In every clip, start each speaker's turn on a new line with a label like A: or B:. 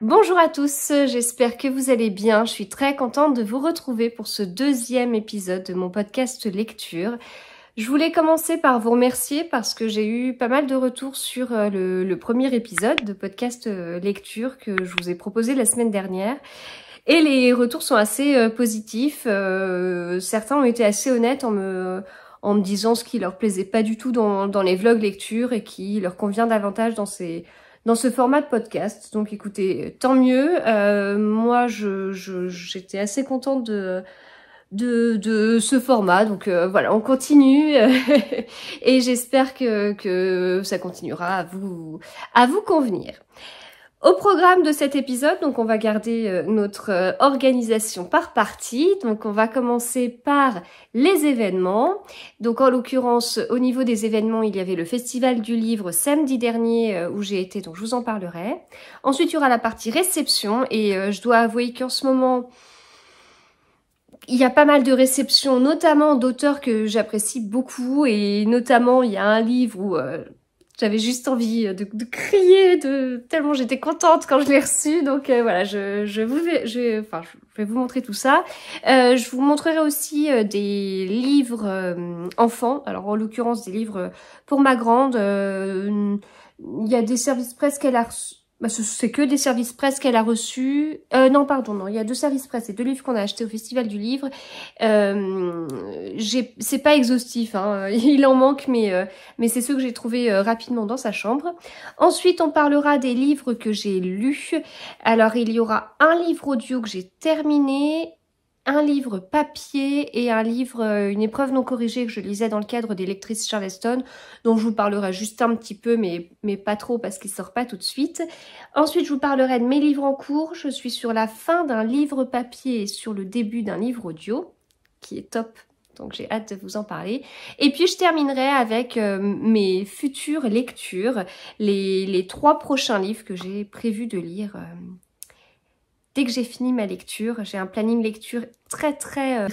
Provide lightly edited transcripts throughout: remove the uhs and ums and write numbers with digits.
A: Bonjour à tous, j'espère que vous allez bien. Je suis très contente de vous retrouver pour ce deuxième épisode de mon podcast lecture. Je voulais commencer par vous remercier parce que j'ai eu pas mal de retours sur le premier épisode de podcast lecture que je vous ai proposé la semaine dernière. Et les retours sont assez positifs. Certains ont été assez honnêtes en me disant ce qui leur plaisait pas du tout dans les vlogs lecture et qui leur convient davantage dans ce format de podcast. Donc écoutez, tant mieux. Moi, j'étais assez contente de ce format. Donc voilà, on continue et j'espère que ça continuera à vous convenir. Au programme de cet épisode, donc on va garder notre organisation par partie. Donc on va commencer par les événements. Donc en l'occurrence, au niveau des événements, il y avait le Festival du Livre samedi dernier où j'ai été, donc je vous en parlerai. Ensuite, il y aura la partie réception et je dois avouer qu'en ce moment, il y a pas mal de réceptions, notamment d'auteurs que j'apprécie beaucoup et notamment il y a un livre où j'avais juste envie de crier, tellement j'étais contente quand je l'ai reçu. Donc voilà, je vais vous montrer tout ça. Je vous montrerai aussi des livres enfants. Alors en l'occurrence des livres pour ma grande. Il y a des services presse qu'elle a reçus. Bah, c'est que des services presse qu'elle a reçus. Non, pardon, non, il y a 2 services presse et 2 livres qu'on a achetés au Festival du Livre. C'est pas exhaustif, hein, il en manque, mais c'est ceux que j'ai trouvés rapidement dans sa chambre. Ensuite, on parlera des livres que j'ai lus. Alors, il y aura un livre audio que j'ai terminé, un livre papier et un livre, une épreuve non corrigée que je lisais dans le cadre des lectrices Charleston, dont je vous parlerai juste un petit peu, mais pas trop parce qu'il sort pas tout de suite. Ensuite, je vous parlerai de mes livres en cours. Je suis sur la fin d'un livre papier et sur le début d'un livre audio, qui est top. Donc j'ai hâte de vous en parler. Et puis je terminerai avec mes futures lectures, les 3 prochains livres que j'ai prévu de lire dès que j'ai fini ma lecture. J'ai un planning lecture très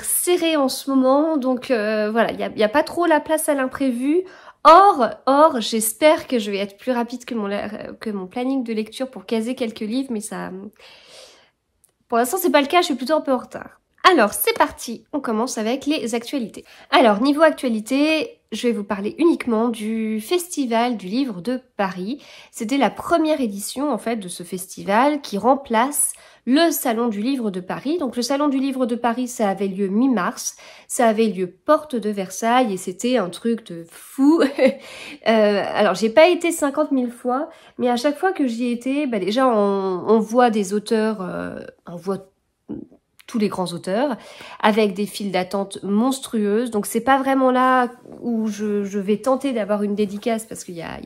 A: serré en ce moment, donc voilà, il y a pas trop la place à l'imprévu. Or, j'espère que je vais être plus rapide que mon planning de lecture pour caser quelques livres, mais ça, pour l'instant c'est pas le cas, je suis plutôt un peu en retard. Alors c'est parti, on commence avec les actualités. Alors niveau actualité, je vais vous parler uniquement du Festival du Livre de Paris. C'était la première édition en fait de ce festival qui remplace le Salon du Livre de Paris. Donc le Salon du Livre de Paris, ça avait lieu mi-mars, ça avait lieu porte de Versailles et c'était un truc de fou. Alors j'ai pas été 50 000 fois, mais à chaque fois que j'y étais, bah, déjà on voit des auteurs, on voit tous les grands auteurs, avec des files d'attente monstrueuses. Donc c'est pas vraiment là où je vais tenter d'avoir une dédicace parce qu'il y a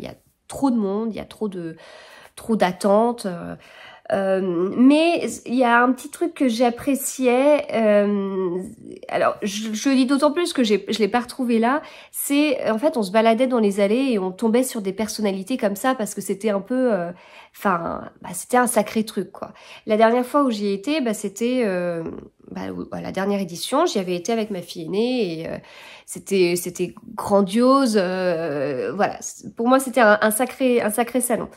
A: trop de monde, il y a trop d'attentes. Mais il y a un petit truc que j'appréciais, alors je le dis d'autant plus que je l'ai pas retrouvé là, c'est en fait on se baladait dans les allées et on tombait sur des personnalités comme ça parce que c'était un peu, c'était un sacré truc quoi. La dernière fois où j'y ai été, c'était la dernière édition, j'y avais été avec ma fille aînée et c'était grandiose, voilà, pour moi c'était un sacré salon.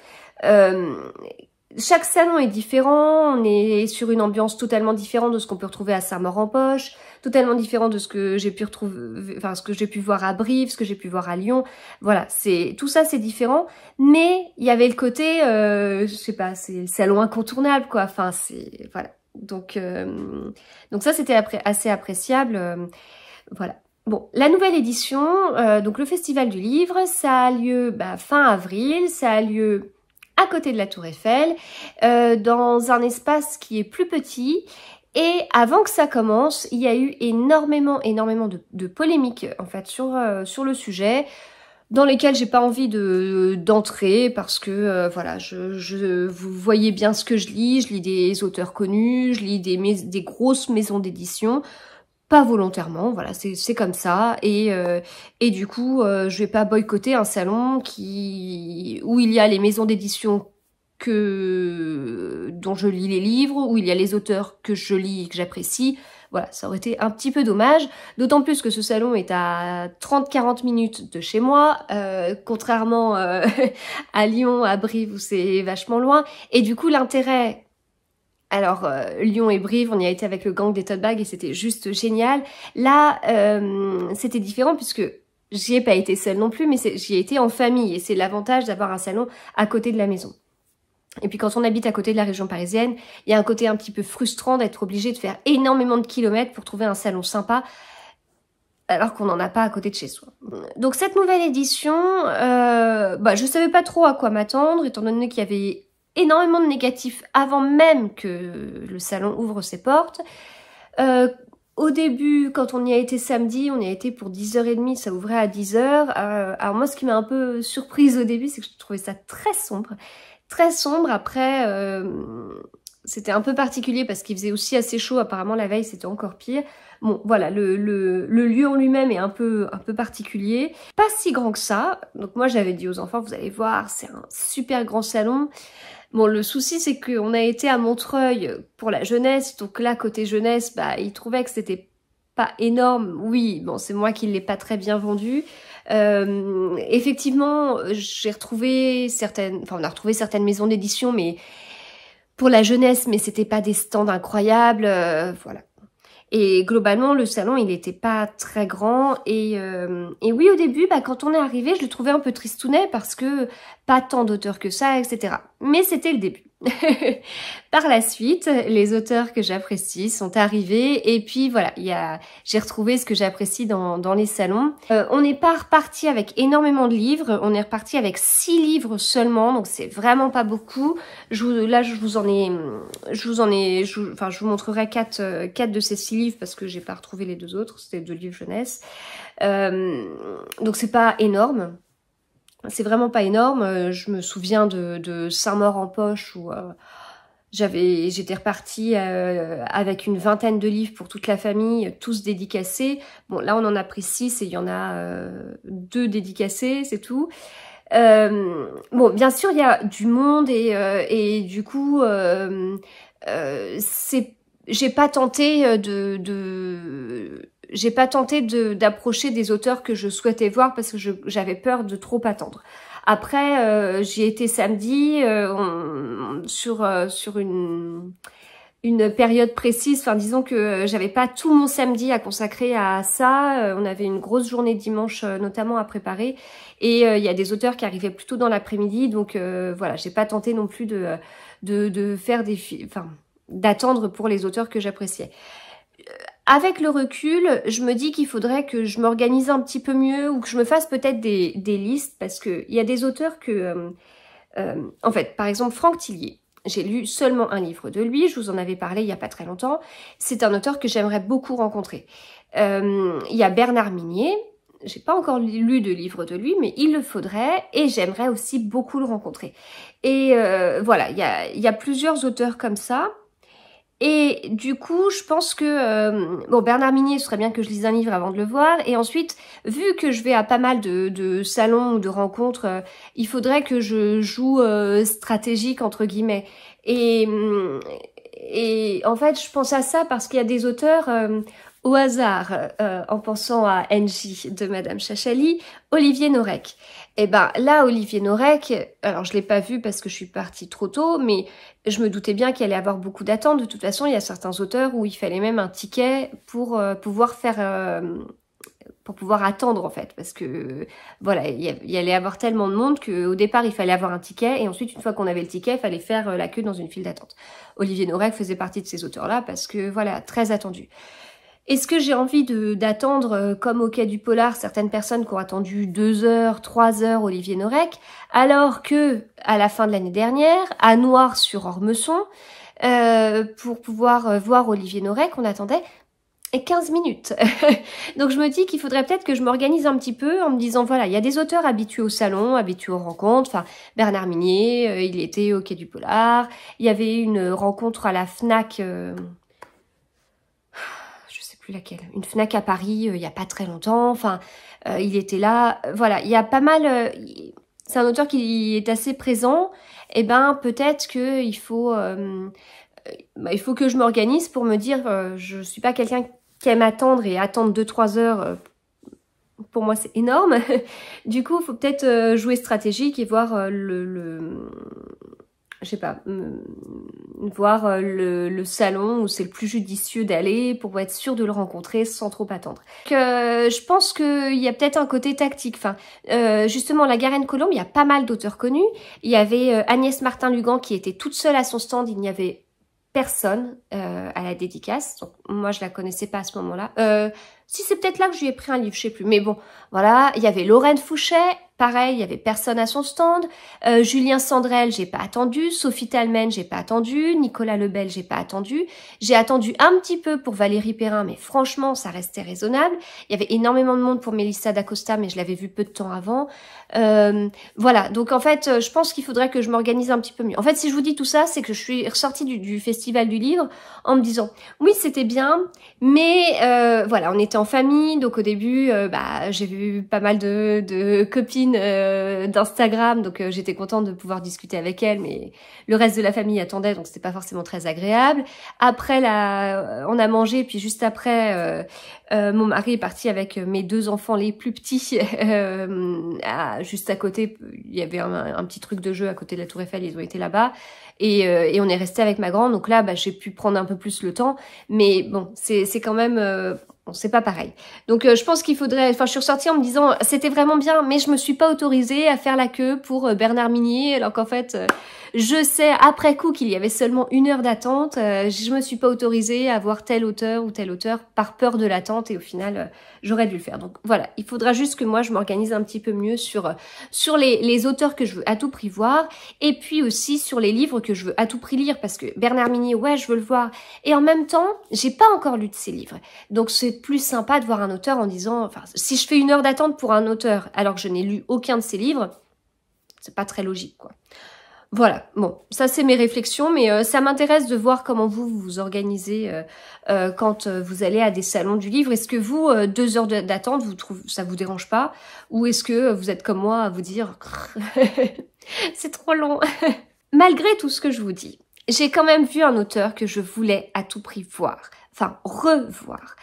A: Chaque salon est différent, on est sur une ambiance totalement différente de ce qu'on peut retrouver à Saint-Maur-en-Poche, totalement différent de ce que j'ai pu retrouver, enfin ce que j'ai pu voir à Brive, ce que j'ai pu voir à Lyon. Voilà, tout ça c'est différent, mais il y avait le côté, je sais pas, c'est le salon incontournable quoi. Enfin c'est voilà. Donc ça c'était assez appréciable. Voilà. Bon, la nouvelle édition, donc le Festival du Livre, ça a lieu fin avril, ça a lieu à côté de la Tour Eiffel, dans un espace qui est plus petit. Et avant que ça commence, il y a eu énormément de polémiques en fait sur le sujet, dans lesquelles j'ai pas envie d'entrer parce que voilà, vous voyez bien ce que je lis des auteurs connus, je lis des grosses maisons d'édition. Pas volontairement, voilà, c'est comme ça. Et du coup, je vais pas boycotter un salon où il y a les maisons d'édition dont je lis les livres, où il y a les auteurs que je lis et que j'apprécie. Voilà, ça aurait été un petit peu dommage, d'autant plus que ce salon est à 30-40 minutes de chez moi, contrairement à Lyon, à Brive, où c'est vachement loin. Et du coup, l'intérêt Alors, Lyon et Brive, on y a été avec le gang des tote bags et c'était juste génial. Là, c'était différent puisque j'y ai pas été seule non plus, mais j'y ai été en famille. Et c'est l'avantage d'avoir un salon à côté de la maison. Et puis quand on habite à côté de la région parisienne, il y a un côté un petit peu frustrant d'être obligé de faire énormément de kilomètres pour trouver un salon sympa, alors qu'on n'en a pas à côté de chez soi. Donc cette nouvelle édition, je savais pas trop à quoi m'attendre, étant donné qu'il y avait énormément de négatifs avant même que le salon ouvre ses portes. Au début, quand on y a été samedi, on y a été pour 10h30, ça ouvrait à 10h. Alors moi, ce qui m'a un peu surprise au début, c'est que je trouvais ça très sombre. Très sombre, après, c'était un peu particulier parce qu'il faisait aussi assez chaud, apparemment la veille c'était encore pire. Bon voilà, le lieu en lui-même est un peu particulier, pas si grand que ça. Donc moi j'avais dit aux enfants, vous allez voir, c'est un super grand salon. Bon, le souci c'est qu'on a été à Montreuil pour la jeunesse, donc là côté jeunesse, ils trouvaient que c'était pas énorme. Oui, bon c'est moi qui l'ai pas très bien vendu. Effectivement, j'ai retrouvé on a retrouvé certaines maisons d'édition, mais pour la jeunesse, mais c'était pas des stands incroyables, voilà. Et globalement, le salon, il était pas très grand. Et oui, au début, quand on est arrivé, je le trouvais un peu tristounet parce que pas tant d'auteurs que ça, etc. Mais c'était le début. Par la suite, les auteurs que j'apprécie sont arrivés. Et puis voilà, j'ai retrouvé ce que j'apprécie dans les salons. On n'est pas reparti avec énormément de livres. On est reparti avec 6 livres seulement. Donc c'est vraiment pas beaucoup. Je vous montrerai 4 de ces 6 livres parce que j'ai pas retrouvé les 2 autres. C'était 2 livres jeunesse. Donc c'est pas énorme. C'est vraiment pas énorme. Je me souviens de Saint-Maur en poche où j'étais repartie avec une vingtaine de livres pour toute la famille, tous dédicacés. Bon, là on en a pris 6 et il y en a 2 dédicacés, c'est tout. Bon, bien sûr, il y a du monde et du coup, j'ai pas tenté d'approcher des auteurs que je souhaitais voir parce que j'avais peur de trop attendre. Après, j'y étais samedi sur une période précise. Enfin, disons que j'avais pas tout mon samedi à consacrer à ça. On avait une grosse journée dimanche, notamment à préparer. Et il y a des auteurs qui arrivaient plutôt dans l'après-midi. Donc voilà, j'ai pas tenté non plus de faire d'attendre pour les auteurs que j'appréciais. Avec le recul, je me dis qu'il faudrait que je m'organise un petit peu mieux ou que je me fasse peut-être des listes parce que il y a des auteurs que... en fait, par exemple, Franck Tillier. J'ai lu seulement un livre de lui, je vous en avais parlé il n'y a pas très longtemps. C'est un auteur que j'aimerais beaucoup rencontrer. Il y a Bernard Minier, j'ai pas encore lu de livre de lui, mais il le faudrait et j'aimerais aussi beaucoup le rencontrer. Et voilà, il y a plusieurs auteurs comme ça. Et du coup, je pense que... Bernard Minier, ce serait bien que je lise un livre avant de le voir. Et ensuite, vu que je vais à pas mal de salons ou de rencontres, il faudrait que je joue stratégique, entre guillemets. Et en fait, je pense à ça parce qu'il y a des auteurs... au hasard, en pensant à NJ de Madame Chachali, Olivier Norek. Et là, Olivier Norek, alors je l'ai pas vu parce que je suis partie trop tôt, mais je me doutais bien qu'il allait avoir beaucoup d'attentes. De toute façon, il y a certains auteurs où il fallait même un ticket pour pouvoir attendre en fait, parce que voilà, il y allait avoir tellement de monde qu'au départ il fallait avoir un ticket et ensuite une fois qu'on avait le ticket, il fallait faire la queue dans une file d'attente. Olivier Norek faisait partie de ces auteurs-là parce que voilà, très attendu. Est-ce que j'ai envie d'attendre, comme au Quai du Polar, certaines personnes qui ont attendu 2 heures, 3 heures Olivier Norek, alors que, à la fin de l'année dernière, à Noir-sur-Ormesson, pour pouvoir voir Olivier Norek, on attendait 15 minutes. Donc je me dis qu'il faudrait peut-être que je m'organise un petit peu en me disant, voilà, il y a des auteurs habitués au salon, habitués aux rencontres, enfin, Bernard Minier, il était au Quai du Polar, il y avait une rencontre à la FNAC... plus laquelle, une FNAC à Paris il y a pas très longtemps, enfin il était là, voilà, il y a pas mal, c'est un auteur qui est assez présent, et peut-être que il faut que je m'organise pour me dire, je suis pas quelqu'un qui aime attendre et attendre 2-3 heures, pour moi c'est énorme, du coup il faut peut-être jouer stratégique et voir je sais pas, voir le salon où c'est le plus judicieux d'aller pour être sûr de le rencontrer sans trop attendre. Donc, je pense qu'il y a peut-être un côté tactique. Enfin, justement, la Garenne-Colombes, il y a pas mal d'auteurs connus. Il y avait Agnès Martin-Lugan qui était toute seule à son stand, il n'y avait personne à la dédicace. Donc, moi, je la connaissais pas à ce moment-là. Si c'est peut-être là que je lui ai pris un livre, je sais plus. Mais bon, voilà. Il y avait Lorraine Fouchet, pareil, il y avait personne à son stand. Julien Sandrel, j'ai pas attendu. Sophie Talmen, j'ai pas attendu. Nicolas Lebel, j'ai pas attendu. J'ai attendu un petit peu pour Valérie Perrin, mais franchement, ça restait raisonnable. Il y avait énormément de monde pour Mélissa d'Acosta, mais je l'avais vu peu de temps avant. Voilà. Donc en fait, je pense qu'il faudrait que je m'organise un petit peu mieux. En fait, si je vous dis tout ça, c'est que je suis ressortie du Festival du Livre en me disant, oui, c'était bien, mais voilà, on était en famille, donc au début, j'ai vu pas mal de copines d'Instagram, donc j'étais contente de pouvoir discuter avec elles, mais le reste de la famille attendait, donc c'était pas forcément très agréable. Après, on a mangé, puis juste après, mon mari est parti avec mes 2 enfants les plus petits, juste à côté, il y avait un petit truc de jeu à côté de la Tour Eiffel, ils ont été là-bas. Et on est resté avec ma grande, donc là, j'ai pu prendre un peu plus le temps, mais bon, c'est quand même, bon, c'est pas pareil. Donc je pense qu'il faudrait, enfin, je suis ressortie en me disant, c'était vraiment bien, mais je me suis pas autorisée à faire la queue pour Bernard Minier, alors qu'en fait, je sais après coup qu'il y avait seulement 1 heure d'attente, je me suis pas autorisée à voir tel auteur ou tel auteur par peur de l'attente, et au final, j'aurais dû le faire. Donc voilà, il faudra juste que moi, je m'organise un petit peu mieux sur les auteurs que je veux à tout prix voir, et puis aussi sur les livres que je veux à tout prix lire, parce que Bernard Minier, ouais, je veux le voir, et en même temps, j'ai pas encore lu de ses livres. Donc c'est plus sympa de voir un auteur en disant, enfin, si je fais 1 heure d'attente pour un auteur alors que je n'ai lu aucun de ses livres, c'est pas très logique, quoi. Voilà, bon, ça c'est mes réflexions, mais ça m'intéresse de voir comment vous vous organisez quand vous allez à des salons du livre. Est-ce que vous, 2 heures d'attente, ça vous dérange pas? Ou est-ce que vous êtes comme moi à vous dire c'est trop long? Malgré tout ce que je vous dis, j'ai quand même vu un auteur que je voulais à tout prix voir, enfin revoir.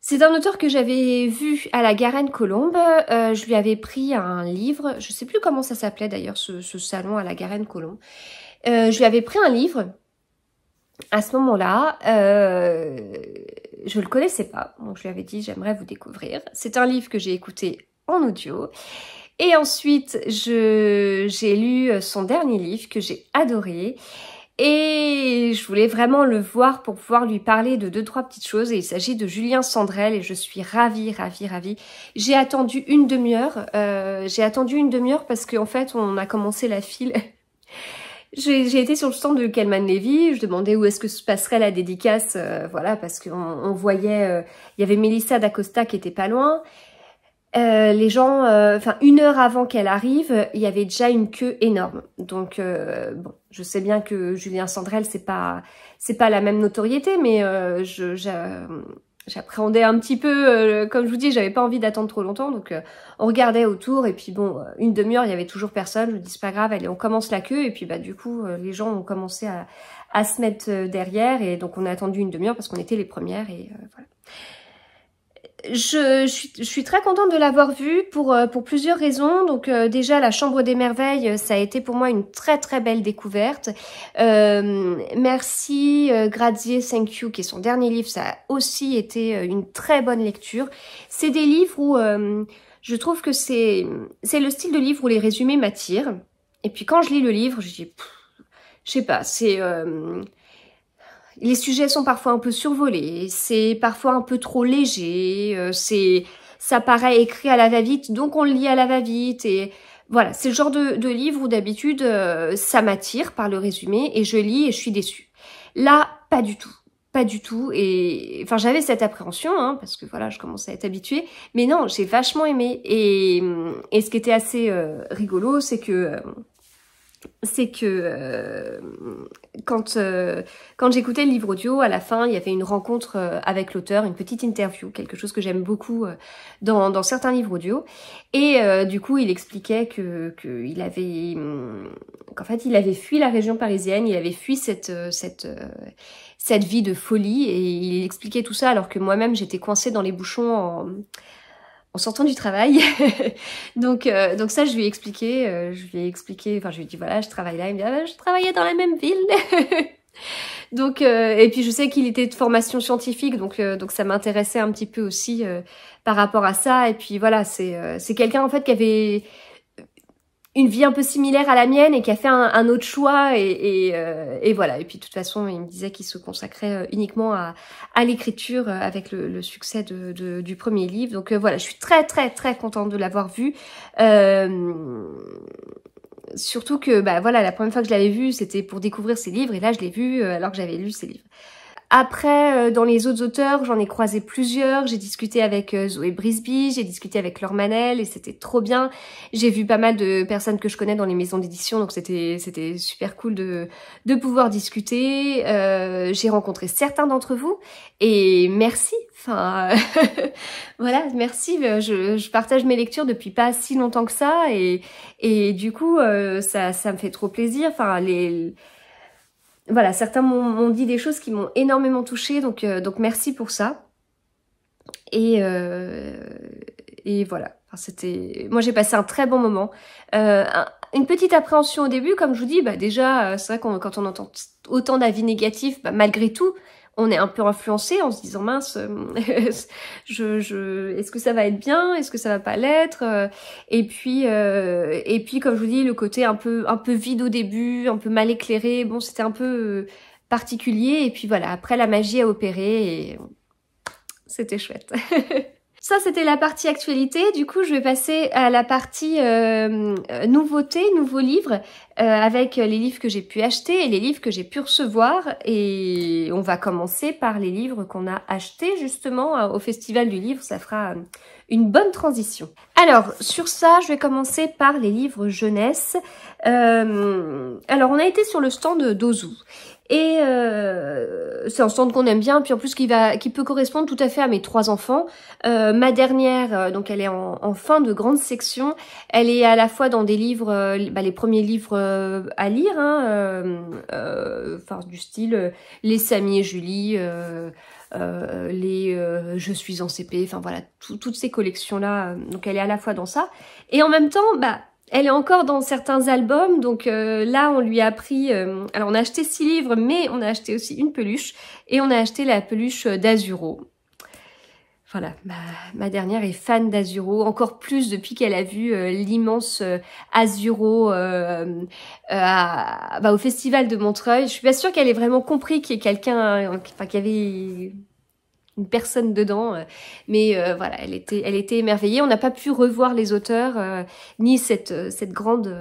A: C'est un auteur que j'avais vu à la Garenne-Colombes. Je lui avais pris un livre, je sais plus comment ça s'appelait d'ailleurs ce salon à la Garenne-Colombes. Je lui avais pris un livre à ce moment-là. Je le connaissais pas, donc je lui avais dit j'aimerais vous découvrir. C'est un livre que j'ai écouté en audio. Et ensuite, j'ai lu son dernier livre que j'ai adoré. Et je voulais vraiment le voir pour pouvoir lui parler de 2-3 petites choses. Et il s'agit de Julien Sandrel et je suis ravie. J'ai attendu 1 demi-heure. Parce qu'en fait, on a commencé la file. J'ai été sur le stand de Kelman Levy. Je demandais où est-ce que se passerait la dédicace. Voilà, parce qu'on voyait... il y avait Mélissa d'Acosta qui était pas loin. Les gens, 1 heure avant qu'elle arrive, il y avait déjà une queue énorme. Donc bon, je sais bien que Julien Sandrel c'est pas la même notoriété, mais j'appréhendais un petit peu. Comme je vous dis, j'avais pas envie d'attendre trop longtemps, donc on regardait autour et puis bon, 1 demi-heure, il y avait toujours personne. Je me dis c'est pas grave, allez, on commence la queue et puis du coup les gens ont commencé à se mettre derrière et donc on a attendu 1 demi-heure parce qu'on était les premières et voilà. Je suis très contente de l'avoir vu pour plusieurs raisons. Donc déjà, La Chambre des Merveilles, ça a été pour moi une très très belle découverte. Merci, Grazie, Thank You, qui est son dernier livre, ça a aussi été une très bonne lecture. C'est des livres où je trouve que c'est le style de livre où les résumés m'attirent. Et puis quand je lis le livre, je dis, je sais pas, c'est... les sujets sont parfois un peu survolés, c'est parfois un peu trop léger, ça paraît écrit à la va-vite, donc on le lit à la va-vite. Et voilà, c'est le genre de livre où d'habitude ça m'attire par le résumé et je lis et je suis déçue. Là, pas du tout. Pas du tout. Et enfin, j'avais cette appréhension, hein, parce que voilà, je commençais à être habituée. Mais non, j'ai vachement aimé. Et ce qui était assez rigolo, c'est que quand j'écoutais le livre audio, à la fin, il y avait une rencontre avec l'auteur, une petite interview, quelque chose que j'aime beaucoup dans certains livres audio. Et du coup, il expliquait qu'en fait, il avait fui la région parisienne, il avait fui cette vie de folie, et il expliquait tout ça alors que moi-même, j'étais coincée dans les bouchons en sortant du travail. donc ça, je lui ai expliqué, enfin, je lui ai dit, voilà, je travaille là. Il me dit, ah, je travaillais dans la même ville. Donc, et puis je sais qu'il était de formation scientifique, donc ça m'intéressait un petit peu aussi par rapport à ça. Et puis voilà, c'est quelqu'un en fait qui avait une vie un peu similaire à la mienne et qui a fait un autre choix et voilà. Et puis de toute façon, il me disait qu'il se consacrait uniquement à l'écriture avec le succès du premier livre. Donc voilà, je suis très très très contente de l'avoir vu. Surtout que bah voilà, la première fois que je l'avais vu, c'était pour découvrir ses livres et là je l'ai vu alors que j'avais lu ses livres. Après, dans les autres auteurs, j'en ai croisé plusieurs. J'ai discuté avec Zoé Brisby, j'ai discuté avec Laure Manel et c'était trop bien. J'ai vu pas mal de personnes que je connais dans les maisons d'édition, donc c'était super cool de pouvoir discuter. J'ai rencontré certains d'entre vous et merci. Enfin, voilà, merci. Je partage mes lectures depuis pas si longtemps que ça et du coup, ça me fait trop plaisir. Enfin, voilà, certains m'ont dit des choses qui m'ont énormément touchée, donc merci pour ça. Et voilà, enfin, moi j'ai passé un très bon moment. Une petite appréhension au début, comme je vous dis, bah déjà, c'est vrai quand on entend autant d'avis négatifs, bah, malgré tout, on est un peu influencé en se disant mince, est-ce que ça va être bien, est-ce que ça va pas l'être, et puis comme je vous dis, le côté un peu vide au début, un peu mal éclairé, bon c'était un peu particulier, et puis voilà, après la magie a opéré et c'était chouette. Ça, c'était la partie actualité. Du coup, je vais passer à la partie nouveautés, nouveaux livres, avec les livres que j'ai pu acheter et les livres que j'ai pu recevoir. Et on va commencer par les livres qu'on a achetés justement au Festival du Livre. Ça fera une bonne transition. Alors, sur ça, je vais commencer par les livres jeunesse. Alors, on a été sur le stand d'Ozu. Et c'est un stand qu'on aime bien, puis en plus qui peut correspondre tout à fait à mes 3 enfants. Ma dernière, donc elle est en fin de grande section. Elle est à la fois dans des livres, les premiers livres à lire, enfin du style les Samy et Julie, les Je suis en CP, enfin voilà, toutes ces collections-là. Donc elle est à la fois dans ça. Et en même temps, elle est encore dans certains albums, donc là on lui a pris... alors on a acheté 6 livres, mais on a acheté aussi une peluche, et on a acheté la peluche d'Azuro. Voilà, ma dernière est fan d'Azuro, encore plus depuis qu'elle a vu l'immense Azuro au Festival de Montreuil. Je suis pas sûre qu'elle ait vraiment compris qu'il y ait quelqu'un, qu'il y avait... une personne dedans, mais voilà, elle était émerveillée. On n'a pas pu revoir les auteurs, ni cette grande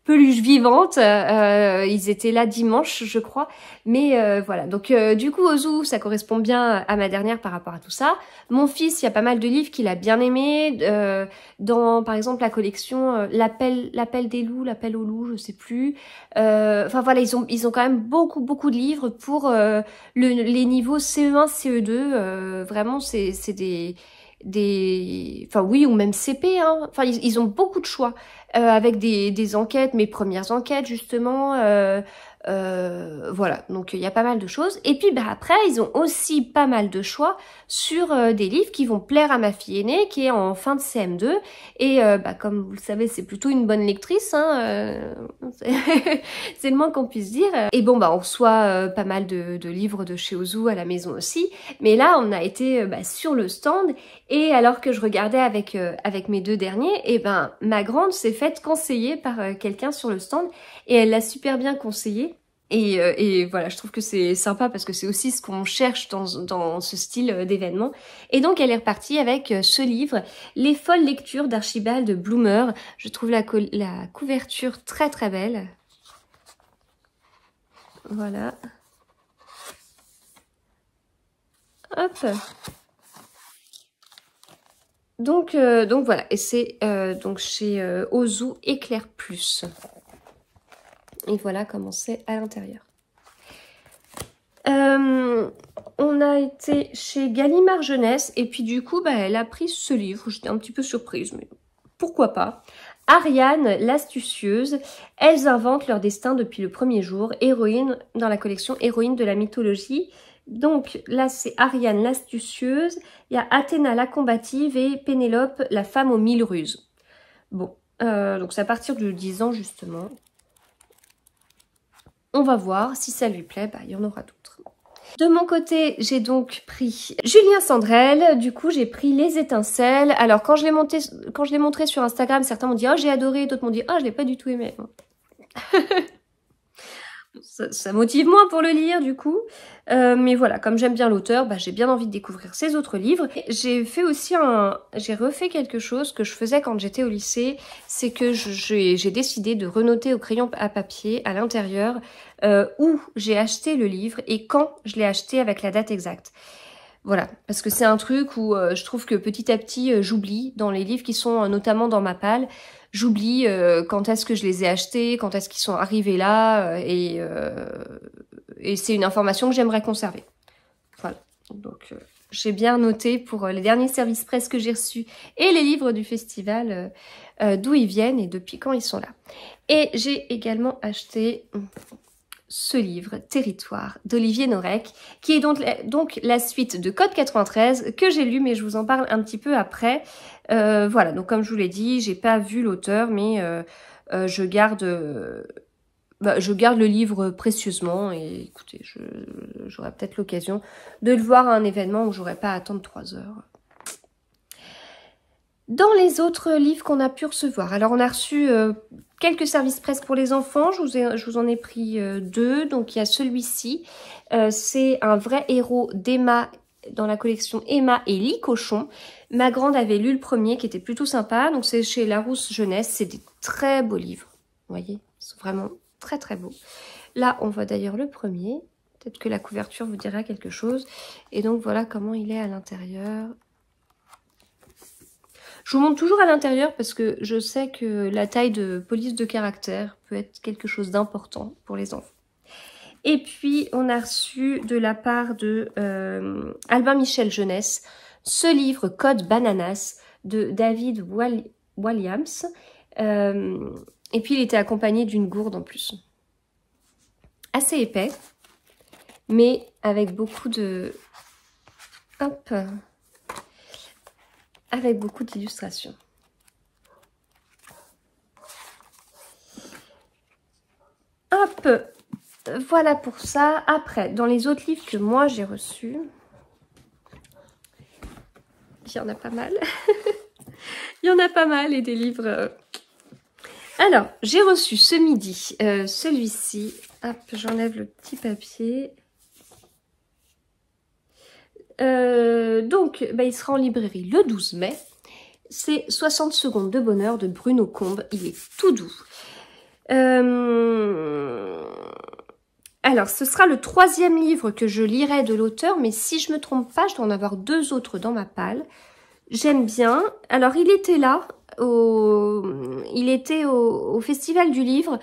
A: peluche vivante. Ils étaient là dimanche, je crois. Mais voilà, donc du coup, Ozu, ça correspond bien à ma dernière par rapport à tout ça. Mon fils, il y a pas mal de livres qu'il a bien aimés. Dans, par exemple, la collection L'appel des loups, L'appel aux loups, je sais plus. Enfin voilà, ils ont quand même beaucoup de livres pour les niveaux CE1, CE2. Vraiment, c'est enfin oui, ou même CP, hein. Enfin ils ont beaucoup de choix avec des enquêtes, mes premières enquêtes justement, voilà, donc il y a pas mal de choses. Et puis après ils ont aussi pas mal de choix sur des livres qui vont plaire à ma fille aînée qui est en fin de CM2 et comme vous le savez c'est plutôt une bonne lectrice, hein, c'est le moins qu'on puisse dire. Et bon on reçoit pas mal de livres de chez Ozu à la maison aussi, mais là on a été sur le stand. Et alors que je regardais avec mes 2 derniers, et ma grande s'est faite conseiller par quelqu'un sur le stand et elle l'a super bien conseillé. Et voilà, je trouve que c'est sympa parce que c'est aussi ce qu'on cherche dans ce style d'événement. Et donc elle est repartie avec ce livre, Les folles lectures d'Archibald Bloomer. Je trouve la couverture très très belle. Voilà. Hop. Donc voilà, et c'est donc chez Ozu Éclair Plus. Et voilà comment c'est à l'intérieur. On a été chez Gallimard Jeunesse, et puis du coup, elle a pris ce livre. J'étais un petit peu surprise, mais pourquoi pas. Ariane, l'astucieuse, elles inventent leur destin depuis le premier jour. Héroïne, dans la collection Héroïne de la mythologie Donc là, c'est Ariane l'astucieuse, il y a Athéna la combative et Pénélope la femme aux 1000 ruses. Bon, donc c'est à partir de 10 ans justement. On va voir, si ça lui plaît, bah, il y en aura d'autres. De mon côté, j'ai donc pris Julien Sandrel, du coup j'ai pris Les Étincelles. Alors quand je l'ai montré sur Instagram, certains m'ont dit « Oh j'ai adoré », d'autres m'ont dit « Oh je l'ai pas du tout aimé ». Ça motive moins pour le lire du coup. Mais voilà, comme j'aime bien l'auteur, bah, j'ai bien envie de découvrir ses autres livres. J'ai fait aussi j'ai refait quelque chose que je faisais quand j'étais au lycée, c'est que j'ai décidé de renoter au crayon à papier à l'intérieur où j'ai acheté le livre et quand je l'ai acheté avec la date exacte. Voilà, parce que c'est un truc où je trouve que petit à petit, j'oublie dans les livres qui sont notamment dans ma palle, j'oublie quand est-ce que je les ai achetés, quand est-ce qu'ils sont arrivés là, et c'est une information que j'aimerais conserver. Voilà, donc j'ai bien noté pour les derniers services presse que j'ai reçus et les livres du festival, d'où ils viennent et depuis quand ils sont là. Et j'ai également acheté ce livre, Territoire, d'Olivier Norek, qui est donc la suite de Code 93, que j'ai lu, mais je vous en parle un petit peu après. Voilà, donc comme je vous l'ai dit, j'ai pas vu l'auteur, mais je garde le livre précieusement, et écoutez, j'aurai peut-être l'occasion de le voir à un événement où j'aurai pas à attendre 3 heures. Dans les autres livres qu'on a pu recevoir, alors on a reçu quelques services presse pour les enfants, je vous en ai pris 2, donc il y a celui-ci, c'est un vrai héros d'Emma, dans la collection Emma et Lee Cochon. Ma grande avait lu le premier qui était plutôt sympa, donc c'est chez Larousse Jeunesse, c'est des très beaux livres, vous voyez, c'est vraiment très très beaux. Là on voit d'ailleurs le premier, peut-être que la couverture vous dira quelque chose, et donc voilà comment il est à l'intérieur. Je vous montre toujours à l'intérieur parce que je sais que la taille de police de caractère peut être quelque chose d'important pour les enfants. Et puis, on a reçu de la part de Albin Michel Jeunesse ce livre Code Bananas de David Walliams. Et puis, il était accompagné d'une gourde en plus. Assez épais, mais avec beaucoup de... Hop, avec beaucoup d'illustrations. Hop, voilà pour ça. Après, dans les autres livres que moi j'ai reçus, il y en a pas mal. Il y en a pas mal et des livres... Alors, j'ai reçu ce midi celui-ci. Hop, j'enlève le petit papier. Donc, il sera en librairie le 12 mai. C'est 60 secondes de bonheur de Bruno Combe. Il est tout doux. Alors, ce sera le 3e livre que je lirai de l'auteur, mais si je me trompe pas, je dois en avoir 2 autres dans ma palle. J'aime bien. Alors, il était là. Il était au Festival du Livre.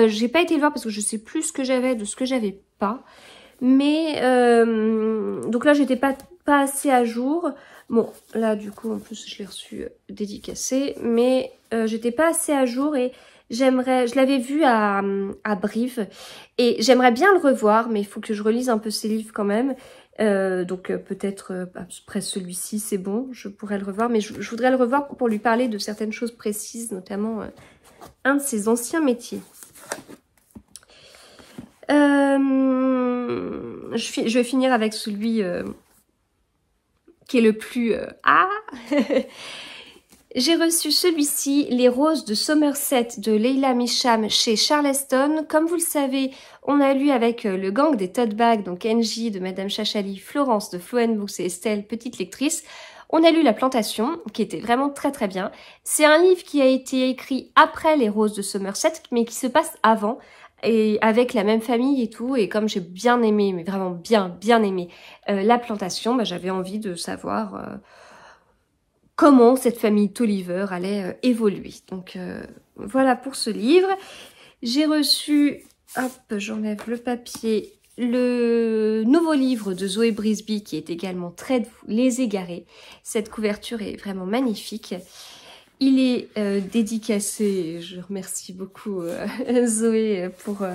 A: J'ai pas été le voir parce que je sais plus ce que j'avais de ce que j'avais pas. Mais donc là, j'étais pas assez à jour. Bon, là, du coup, en plus, je l'ai reçu dédicacé. Mais j'étais pas assez à jour et je l'avais vu à Brive. Et j'aimerais bien le revoir, mais il faut que je relise un peu ses livres quand même. Donc peut-être après celui-ci, c'est bon, je pourrais le revoir. Mais je voudrais le revoir pour lui parler de certaines choses précises, notamment un de ses anciens métiers. Je vais finir avec celui qui est le plus... J'ai reçu celui-ci, Les Roses de Somerset de Leila Misham chez Charleston. Comme vous le savez, on a lu avec le gang des tote bags, donc NJ de Madame Chachali, Florence de Flow Books et Estelle, petite lectrice. On a lu La Plantation, qui était vraiment très très bien. C'est un livre qui a été écrit après Les Roses de Somerset, mais qui se passe avant, et avec la même famille et tout. Et comme j'ai bien aimé, mais vraiment bien aimé, La Plantation, j'avais envie de savoir... comment cette famille Tolliver allait évoluer. Donc voilà pour ce livre. J'ai reçu, hop, j'enlève le papier, le nouveau livre de Zoé Brisby qui est également très doux, Les Égarés. Cette couverture est vraiment magnifique. Il est dédicacé, je remercie beaucoup Zoé pour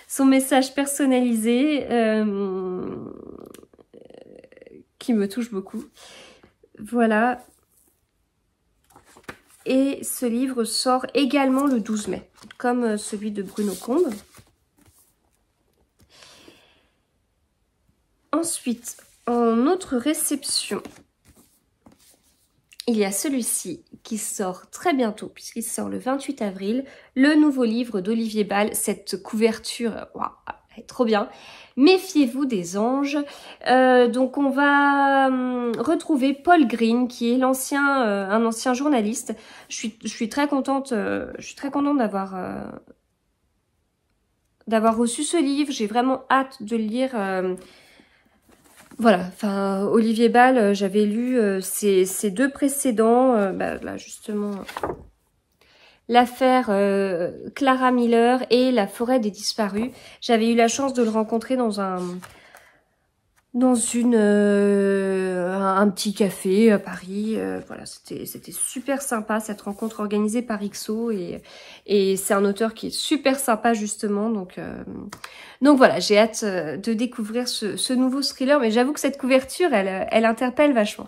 A: son message personnalisé. qui me touche beaucoup. Voilà. Et ce livre sort également le 12 mai, comme celui de Bruno Combe. Ensuite, en autre réception, il y a celui-ci qui sort très bientôt, puisqu'il sort le 28 avril, le nouveau livre d'Olivier Bal. Cette couverture, wow, elle est trop bien. Méfiez-vous des anges. Donc on va retrouver Paul Green, qui est un ancien journaliste. Je suis très contente, d'avoir reçu ce livre. J'ai vraiment hâte de le lire. Voilà, enfin Olivier Bal, j'avais lu ses deux précédents, là justement l'affaire Clara Miller et La forêt des disparus. J'avais eu la chance de le rencontrer dans un petit café à Paris. Voilà, c'était super sympa cette rencontre organisée par XO et c'est un auteur qui est super sympa justement. Donc voilà, j'ai hâte de découvrir ce nouveau thriller. Mais j'avoue que cette couverture, elle interpelle vachement.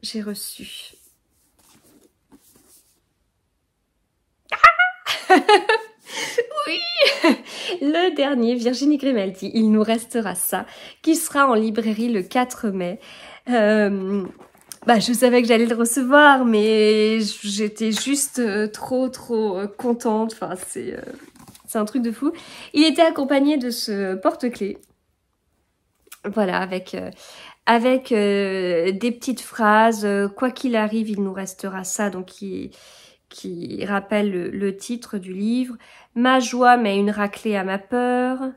A: J'ai reçu. Oui, le dernier, Virginie Grimaldi, il nous restera ça, qui sera en librairie le 4 mai. Je savais que j'allais le recevoir, mais j'étais juste trop contente. Enfin, c'est un truc de fou. Il était accompagné de ce porte-clés. Voilà, avec des petites phrases. Quoi qu'il arrive, il nous restera ça. Donc, qui rappelle le titre du livre. Ma joie met une raclée à ma peur.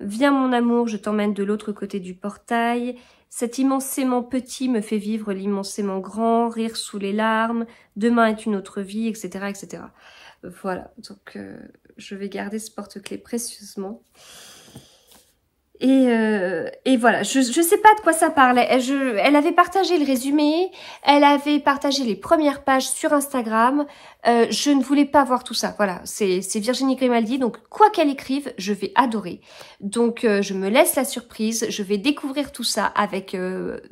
A: Viens mon amour, je t'emmène de l'autre côté du portail. Cet immensément petit me fait vivre l'immensément grand, rire sous les larmes. Demain est une autre vie, etc., etc. Voilà, donc je vais garder ce porte-clés précieusement. Et voilà, je sais pas de quoi ça parle. Elle avait partagé le résumé, elle avait partagé les premières pages sur Instagram. Je ne voulais pas voir tout ça. Voilà, c'est Virginie Grimaldi, donc quoi qu'elle écrive, je vais adorer. Donc je me laisse la surprise, je vais découvrir tout ça avec,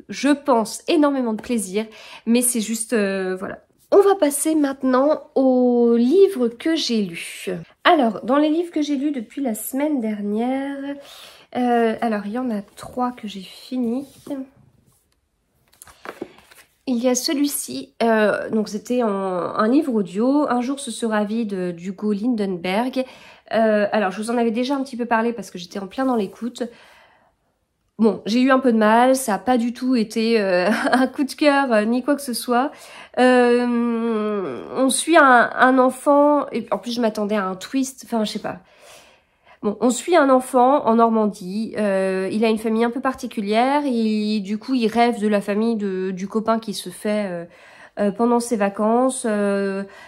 A: je pense, énormément de plaisir. Mais c'est juste, voilà. On va passer maintenant aux livres que j'ai lus. Alors, dans les livres que j'ai lus depuis la semaine dernière... alors, il y en a 3 que j'ai fini. Il y a celui-ci, donc c'était un livre audio. Un jour, ce sera vie d'Hugo Lindenberg. Alors, je vous en avais déjà un petit peu parlé parce que j'étais en plein dans l'écoute. Bon, j'ai eu un peu de mal, ça n'a pas du tout été un coup de cœur ni quoi que ce soit. On suit un enfant, et en plus je m'attendais à un twist, enfin je sais pas. Bon, on suit un enfant en Normandie, il a une famille un peu particulière et du coup il rêve de la famille du copain qui se fait pendant ses vacances.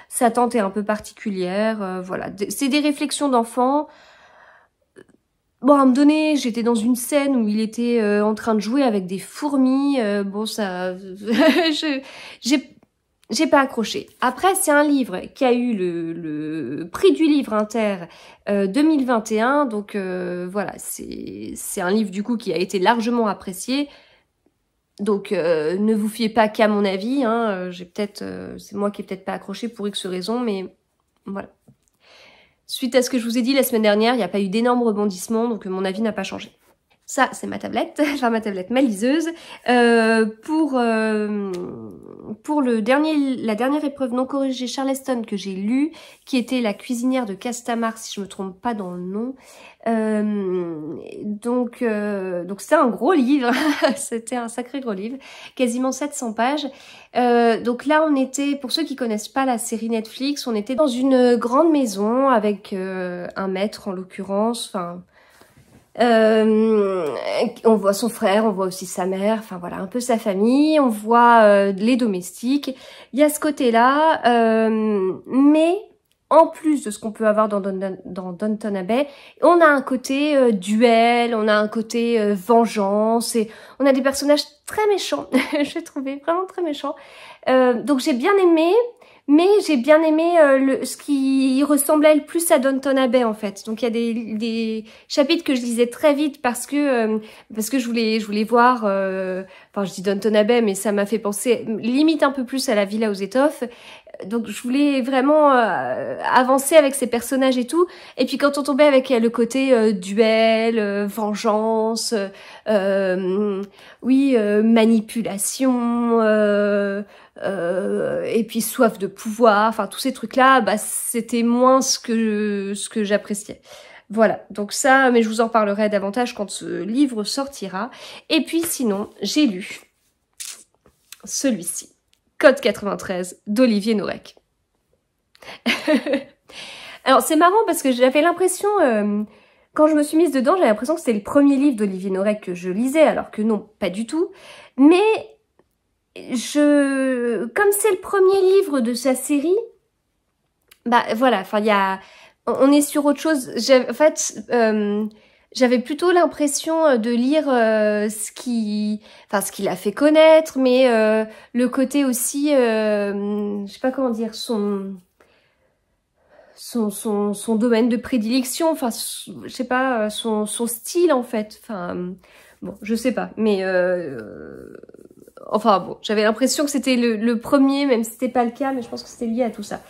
A: Sa tante est un peu particulière, voilà. C'est des réflexions d'enfant. Bon, à un moment donné, j'étais dans une scène où il était en train de jouer avec des fourmis. Bon, ça... J'ai pas accroché. Après, c'est un livre qui a eu le prix du livre inter 2021. Donc voilà, c'est un livre du coup qui a été largement apprécié. Donc ne vous fiez pas qu'à mon avis. Hein, c'est moi qui ai peut-être pas accroché pour X raisons, mais voilà. Suite à ce que je vous ai dit la semaine dernière, il n'y a pas eu d'énormes rebondissements, donc mon avis n'a pas changé. Ça, c'est ma tablette, enfin ma tablette, ma liseuse. Pour la dernière épreuve non corrigée Charleston que j'ai lue, qui était La cuisinière de Castamar, si je me trompe pas dans le nom. Donc c'était un gros livre, c'était un sacré gros livre, quasiment 700 pages. Donc là, on était, pour ceux qui connaissent pas la série Netflix, on était dans une grande maison avec un maître en l'occurrence, enfin... on voit son frère, on voit aussi sa mère, enfin voilà, un peu sa famille, on voit les domestiques. Il y a ce côté-là, mais en plus de ce qu'on peut avoir dans Downton Abbey, on a un côté duel, on a un côté vengeance, et on a des personnages très méchants, j'ai trouvé vraiment très méchants. Donc j'ai bien aimé, Mais j'ai bien aimé ce qui ressemblait le plus à Downton Abbey en fait. Donc il y a des chapitres que je lisais très vite parce que je voulais voir. Enfin je dis Downton Abbey, mais ça m'a fait penser limite un peu plus à la Villa aux Étoffes. Donc je voulais vraiment avancer avec ces personnages et tout. Et puis quand on tombait avec le côté duel, vengeance, manipulation, et puis soif de pouvoir, enfin tous ces trucs-là, bah c'était moins ce que j'appréciais. Voilà, donc ça, mais je vous en parlerai davantage quand ce livre sortira. Et puis sinon, j'ai lu celui-ci. Code 93 d'Olivier Nourek. Alors c'est marrant parce que j'avais l'impression, quand je me suis mise dedans, j'avais l'impression que c'était le premier livre d'Olivier Nourek que je lisais, alors que non, pas du tout. Mais comme c'est le premier livre de sa série, bah voilà, enfin on est sur autre chose. En fait, j'avais plutôt l'impression de lire ce qui l'a fait connaître, mais le côté aussi, je sais pas comment dire, son domaine de prédilection, enfin, je sais pas, son style en fait. Enfin, bon, je sais pas, mais enfin bon, j'avais l'impression que c'était le premier, même si c'était pas le cas, mais je pense que c'était lié à tout ça.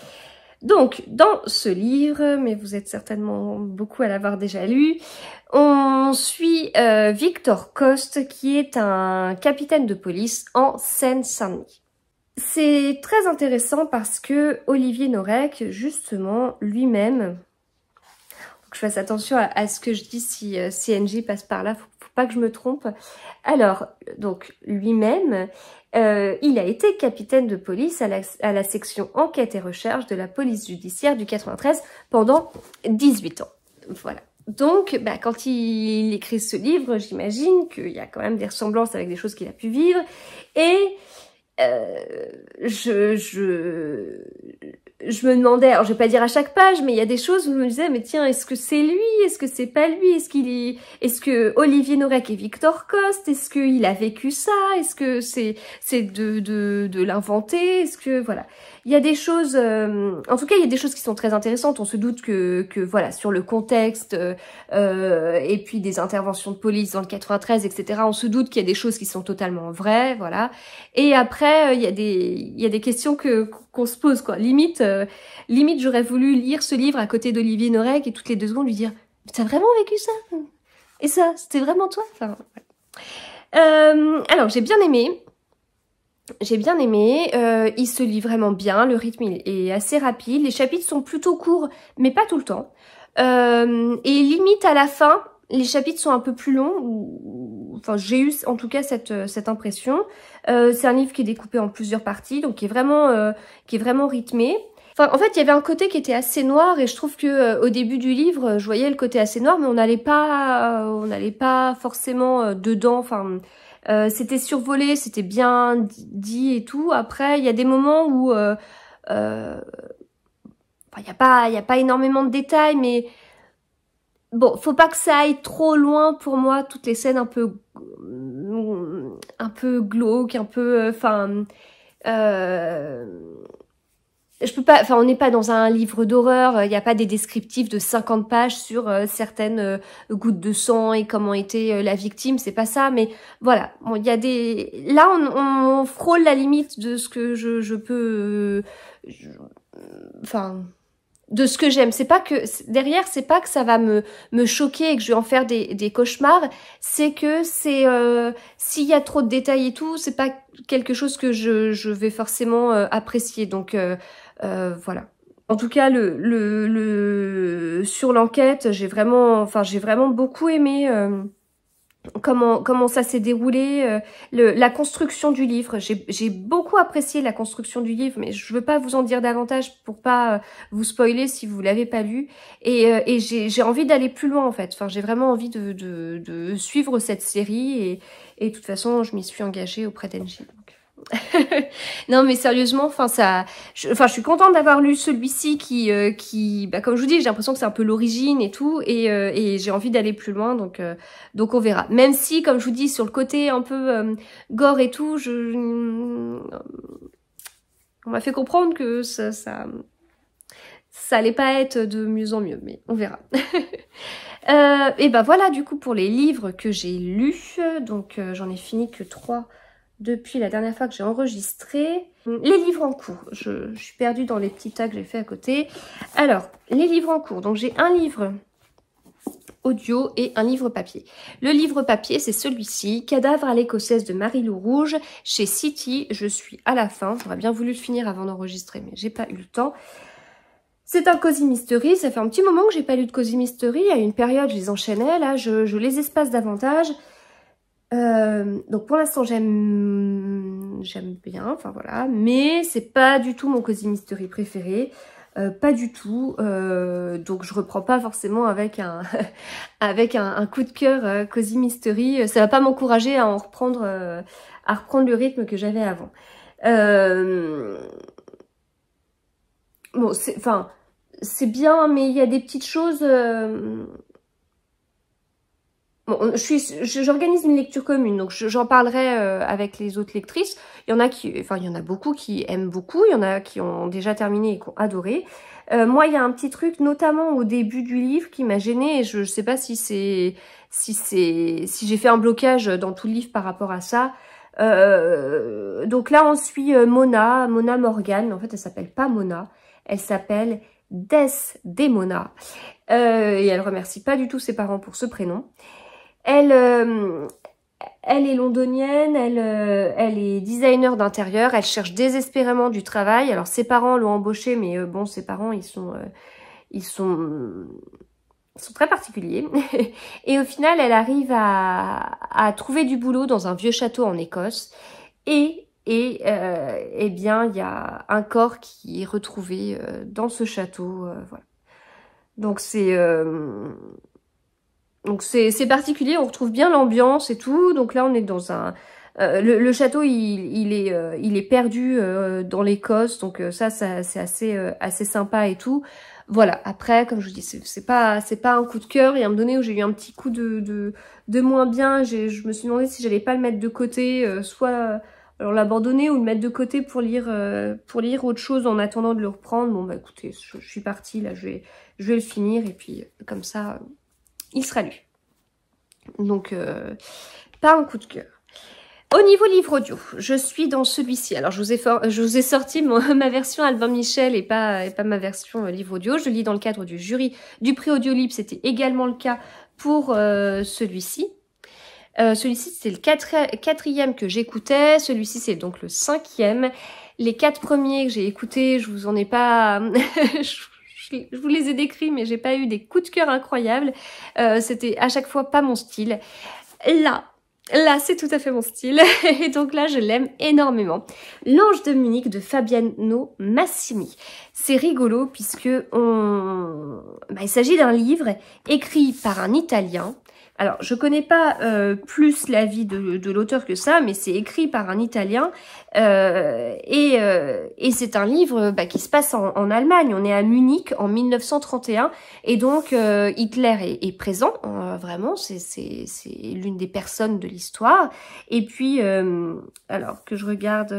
A: Donc, dans ce livre, mais vous êtes certainement beaucoup à l'avoir déjà lu, on suit Victor Coste, qui est un capitaine de police en Seine-Saint-Denis. C'est très intéressant parce que Olivier Nourek, justement, lui-même, faut que je fasse attention à ce que je dis si CNJ passe par là, faut pas que je me trompe. Alors, donc, lui-même, il a été capitaine de police à la section enquête et recherche de la police judiciaire du 93 pendant 18 ans. Voilà. Donc, bah, quand il écrit ce livre, j'imagine qu'il y a quand même des ressemblances avec des choses qu'il a pu vivre. Et je me demandais, alors je vais pas dire à chaque page, mais il y a des choses où je me disais, mais tiens, est-ce que c'est lui? Est-ce que c'est pas lui? Est-ce que Olivier Nourek est Victor Coste? Est-ce qu'il a vécu ça? Est-ce que c'est de l'inventer? Est-ce que, voilà. Il y a des choses, en tout cas, il y a des choses qui sont très intéressantes. On se doute que voilà, sur le contexte, et puis des interventions de police dans le 93, etc., on se doute qu'il y a des choses qui sont totalement vraies, voilà. Et après, il y a des questions qu'on se pose, quoi. Limite, j'aurais voulu lire ce livre à côté d'Olivier Nourek et toutes les 2 secondes lui dire « T'as vraiment vécu ça? Et ça, c'était vraiment toi ?» Enfin, voilà. Alors, j'ai bien aimé. Il se lit vraiment bien, le rythme est assez rapide. Les chapitres sont plutôt courts, mais pas tout le temps. Et limite à la fin, les chapitres sont un peu plus longs. Enfin, j'ai eu en tout cas cette impression. C'est un livre qui est découpé en plusieurs parties, donc qui est vraiment rythmé. Enfin, en fait, il y avait un côté qui était assez noir et je trouve que au début du livre, je voyais le côté assez noir, mais on n'allait pas forcément dedans. Enfin, c'était survolé, c'était bien dit et tout. Après, il y a des moments où enfin, il y a pas énormément de détails, mais bon, faut pas que ça aille trop loin pour moi. Toutes les scènes un peu glauques, un peu, enfin. Je peux pas, enfin on n'est pas dans un livre d'horreur, il n'y a pas des descriptifs de 50 pages sur certaines gouttes de sang et comment était la victime, c'est pas ça, mais voilà, bon, il y a des... Là on frôle la limite de ce que je peux... Enfin... de ce que j'aime, c'est pas que derrière, c'est pas que ça va me choquer et que je vais en faire des cauchemars, c'est que c'est s'il y a trop de détails et tout, c'est pas quelque chose que je vais forcément apprécier. Donc voilà. En tout cas, sur l'enquête, j'ai vraiment beaucoup aimé comment ça s'est déroulé, la construction du livre. J'ai beaucoup apprécié la construction du livre, mais je veux pas vous en dire davantage pour pas vous spoiler si vous l'avez pas lu. Et j'ai envie d'aller plus loin en fait. Enfin, j'ai vraiment envie de suivre cette série et de toute façon, je m'y suis engagée auprès d'Engie. Non mais sérieusement, enfin je suis contente d'avoir lu celui-ci qui bah, comme je vous dis, j'ai l'impression que c'est un peu l'origine et tout, et j'ai envie d'aller plus loin, donc on verra. Même si, comme je vous dis, sur le côté un peu gore et tout, On m'a fait comprendre que ça allait pas être de mieux en mieux, mais on verra. Et ben voilà du coup pour les livres que j'ai lus. Donc j'en ai fini que 3 depuis la dernière fois que j'ai enregistré. Les livres en cours, je suis perdue dans les petits tas que j'ai fait à côté. Alors, les livres en cours, donc j'ai un livre audio et un livre papier. Le livre papier, c'est celui-ci, Cadavre à l'écossaise de Marie-Lou Rouge, chez City. Je suis à la fin, j'aurais bien voulu le finir avant d'enregistrer, mais j'ai pas eu le temps. C'est un Cozy Mystery, ça fait un petit moment que j'ai pas lu de Cozy Mystery, à une période je les enchaînais, là je les espace davantage. Donc pour l'instant j'aime bien, enfin voilà, mais c'est pas du tout mon Cozy Mystery préféré, pas du tout, donc je reprends pas forcément avec un avec un coup de cœur Cozy Mystery, ça va pas m'encourager à reprendre le rythme que j'avais avant. Bon, c'est bien, mais il y a des petites choses. Bon, j'organise une lecture commune, donc j'en parlerai avec les autres lectrices. Il y en a beaucoup qui aiment beaucoup, il y en a qui ont déjà terminé et qui ont adoré. Moi, il y a un petit truc, notamment au début du livre, qui m'a gênée. Et je sais pas si j'ai fait un blocage dans tout le livre par rapport à ça. Donc là, on suit Mona Morgan. En fait, elle s'appelle pas Mona. Elle s'appelle Desdemona. Et elle remercie pas du tout ses parents pour ce prénom. Elle est londonienne, elle est designer d'intérieur, elle cherche désespérément du travail. Alors ses parents l'ont embauchée, mais bon, ses parents ils sont très particuliers. Et au final, elle arrive à trouver du boulot dans un vieux château en Écosse. Et eh bien, il y a un corps qui est retrouvé dans ce château. Voilà. Donc c'est particulier, on retrouve bien l'ambiance et tout. Donc là, on est dans un... le château, il est perdu dans l'Écosse. Donc ça c'est assez sympa et tout. Voilà, après, comme je vous dis, c'est pas un coup de cœur. Il y a un moment donné où j'ai eu un petit coup de moins bien. Je me suis demandé si j'allais pas le mettre de côté, soit alors l'abandonner ou le mettre de côté pour lire autre chose en attendant de le reprendre. Bon bah écoutez, je suis partie, là je vais le finir et puis comme ça... il sera lu. Donc, pas un coup de cœur. Au niveau livre audio, je suis dans celui-ci. Alors, je vous ai sorti ma version Albin Michel et pas ma version livre audio. Je lis dans le cadre du jury du prix Audiolib. C'était également le cas pour celui-ci. Celui-ci, c'est le quatrième que j'écoutais. Celui-ci, c'est donc le 5e. Les 4 premiers que j'ai écoutés, je vous en ai pas... je vous les ai décrits, mais j'ai pas eu des coups de cœur incroyables. C'était à chaque fois pas mon style. Là, c'est tout à fait mon style. Et donc là, je l'aime énormément. L'Ange de Munich de Fabiano Massimi. C'est rigolo puisque il s'agit d'un livre écrit par un Italien. Alors, je connais pas plus la vie de l'auteur que ça, mais c'est écrit par un Italien et c'est un livre qui se passe en Allemagne. On est à Munich en 1931 et donc Hitler est présent, vraiment, c'est l'une des personnes de l'histoire. Et puis, alors que je regarde,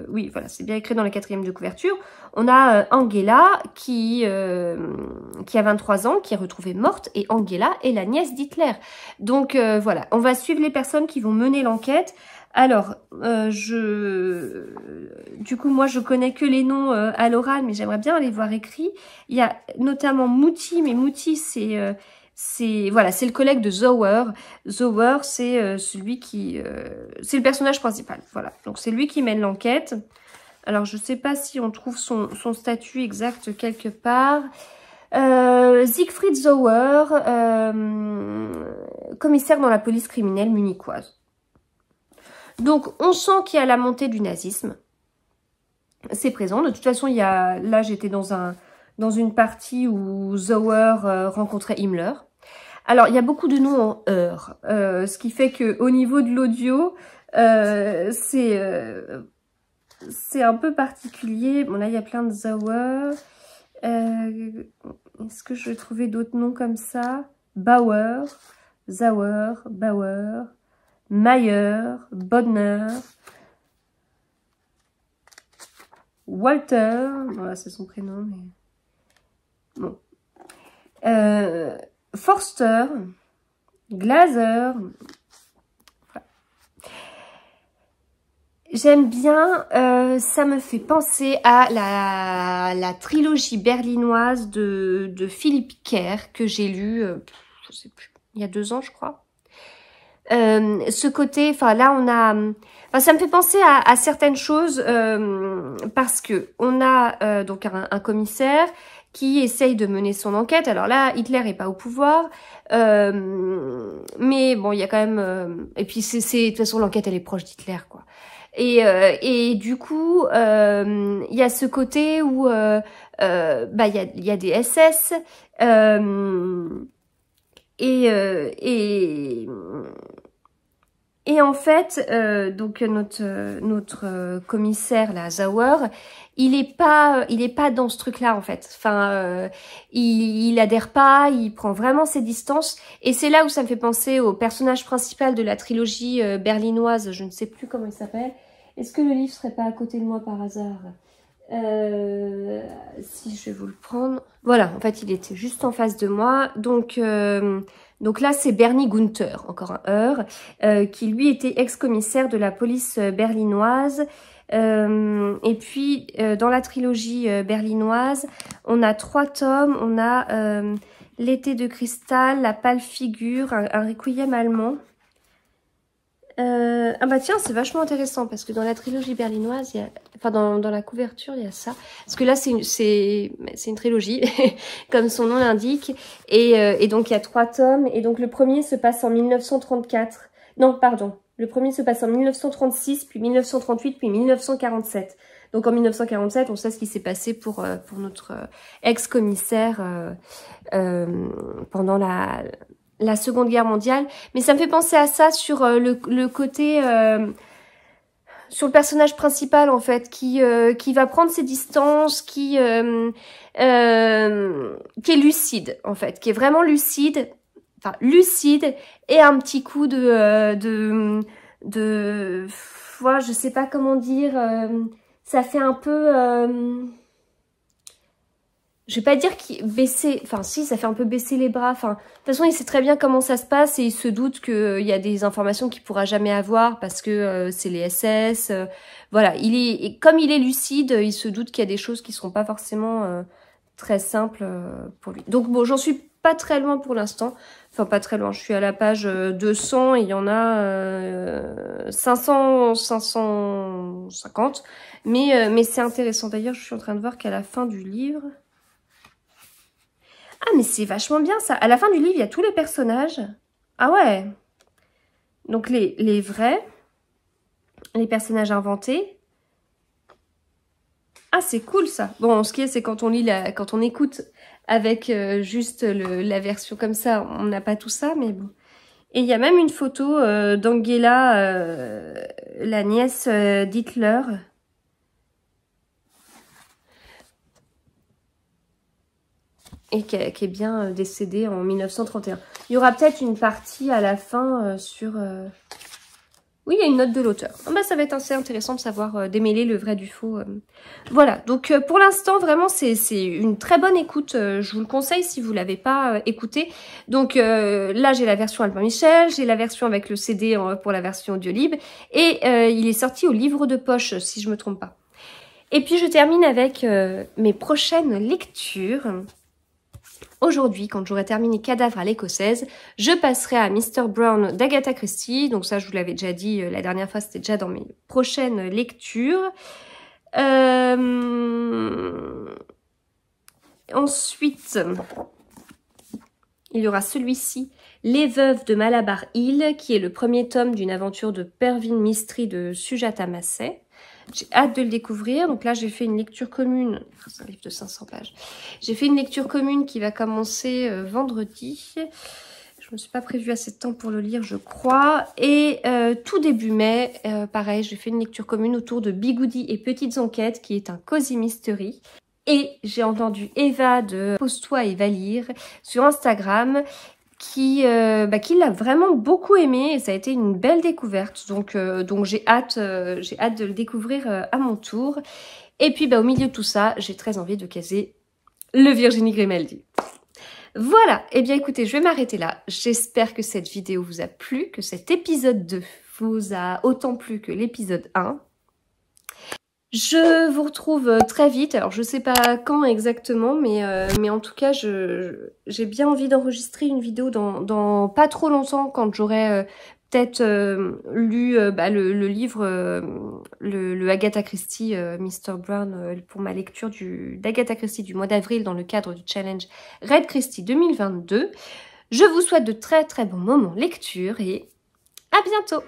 A: oui, voilà, c'est bien écrit dans la 4e de couverture. On a Angela qui a 23 ans, qui est retrouvée morte, et Angela est la nièce d'Hitler. Donc voilà, on va suivre les personnes qui vont mener l'enquête. Alors, du coup, moi, je connais que les noms à l'oral, mais j'aimerais bien les voir écrits. Il y a notamment Mouti, mais Mouti, c'est le collègue de Zower. Zower, c'est celui qui... c'est le personnage principal, voilà. Donc, c'est lui qui mène l'enquête. Alors, je ne sais pas si on trouve son statut exact quelque part. Siegfried Zower, commissaire dans la police criminelle munichoise. Donc, on sent qu'il y a la montée du nazisme. C'est présent. De toute façon, là, j'étais dans une partie où Zower rencontrait Himmler. Alors, il y a beaucoup de noms en heure, ce qui fait que au niveau de l'audio, c'est un peu particulier. Bon, là, il y a plein de Zower. Est-ce que je vais trouver d'autres noms comme ça? Bauer, Zauer, Bauer, Mayer, Bodner. Walter, voilà, c'est son prénom, mais bon. Forster, Glaser. J'aime bien, ça me fait penser à la trilogie berlinoise de Philippe Kerr que j'ai lu, je sais plus, il y a 2 ans je crois. Ce côté, enfin là on a, enfin ça me fait penser à certaines choses parce que on a donc un commissaire qui essaye de mener son enquête. Alors là, Hitler est pas au pouvoir, mais bon, il y a quand même, et puis c'est de toute façon l'enquête elle est proche d'Hitler quoi. Et du coup, il y a ce côté où bah il y a des SS et en fait, donc notre commissaire là, Zauer, il est pas dans ce truc-là en fait. Enfin, il adhère pas, il prend vraiment ses distances. Et c'est là où ça me fait penser au personnage principal de la trilogie berlinoise. Je ne sais plus comment il s'appelle. Est-ce que le livre serait pas à côté de moi par hasard? Si je vais vous le prendre. Voilà, en fait, il était juste en face de moi. Donc là, c'est Bernie Gunther, encore un heure, qui lui était ex-commissaire de la police berlinoise. Et puis, dans la trilogie berlinoise, on a 3 tomes. On a L'été de cristal, La pâle figure, un requiem allemand. Ah bah tiens, c'est vachement intéressant parce que dans la trilogie berlinoise, il y a, enfin dans la couverture, il y a ça. Parce que là, c'est une trilogie, comme son nom l'indique. Et donc, il y a 3 tomes. Et donc, le premier se passe en 1934. Non, pardon. Le premier se passe en 1936, puis 1938, puis 1947. Donc, en 1947, on sait ce qui s'est passé pour notre ex-commissaire pendant la Seconde Guerre mondiale, mais ça me fait penser à ça sur le côté sur le personnage principal en fait qui va prendre ses distances, qui est lucide en fait, qui est vraiment lucide, enfin lucide et un petit coup ouais, je sais pas comment dire, ça fait un peu je vais pas dire qu'il baisser, enfin si, ça fait un peu baisser les bras. Enfin, de toute façon, il sait très bien comment ça se passe et il se doute qu'il y a des informations qu'il pourra jamais avoir parce que c'est les SS. Voilà, comme il est lucide, il se doute qu'il y a des choses qui seront pas forcément très simples pour lui. Donc bon, j'en suis pas très loin pour l'instant. Enfin, pas très loin. Je suis à la page 200 et il y en a 550. Mais c'est intéressant. D'ailleurs, je suis en train de voir qu'à la fin du livre... Ah, mais c'est vachement bien, ça. À la fin du livre, il y a tous les personnages. Ah ouais. Donc, les vrais. Les personnages inventés. Ah, c'est cool, ça. Bon, ce qui est, c'est quand on lit quand on écoute avec juste la version comme ça, on n'a pas tout ça, mais bon. Et il y a même une photo d'Angela, la nièce d'Hitler. Et qui est bien décédée en 1931. Il y aura peut-être une partie à la fin sur... Oui, il y a une note de l'auteur. Ah bah, ça va être assez intéressant de savoir démêler le vrai du faux. Voilà, donc pour l'instant, vraiment, c'est une très bonne écoute. Je vous le conseille si vous ne l'avez pas écouté. Donc là, j'ai la version Albin Michel, j'ai la version avec le CD pour la version Audiolib. Et il est sorti au livre de poche, si je ne me trompe pas. Et puis, je termine avec mes prochaines lectures. Aujourd'hui, quand j'aurai terminé Cadavre à l'écossaise, je passerai à Mr. Brown d'Agatha Christie. Donc ça, je vous l'avais déjà dit la dernière fois, c'était déjà dans mes prochaines lectures. Ensuite, il y aura celui-ci, Les Veuves de Malabar Hill, qui est le premier tome d'une aventure de Pervin Mistry de Sujata Massey. J'ai hâte de le découvrir. Donc là, j'ai fait une lecture commune. C'est un livre de 500 pages. J'ai fait une lecture commune qui va commencer vendredi. Je me suis pas prévu assez de temps pour le lire, je crois. Et tout début mai, pareil, j'ai fait une lecture commune autour de Bigoudi et Petites Enquêtes, qui est un cozy mystery. Et j'ai entendu Eva de Pose-toi et va lire sur Instagram qui l'a vraiment beaucoup aimé et ça a été une belle découverte. Donc j'ai hâte de le découvrir à mon tour. Et puis au milieu de tout ça, j'ai très envie de caser le Virginie Grimaldi. Voilà, et bien écoutez, je vais m'arrêter là. J'espère que cette vidéo vous a plu, que cet épisode 2 vous a autant plu que l'épisode 1. Je vous retrouve très vite, alors je sais pas quand exactement, mais en tout cas, j'ai bien envie d'enregistrer une vidéo dans pas trop longtemps, quand j'aurai peut-être lu le livre, le Agatha Christie, Mr. Brown, pour ma lecture d'Agatha Christie du mois d'avril dans le cadre du challenge Red Christie 2022. Je vous souhaite de très très bons moments lecture et à bientôt!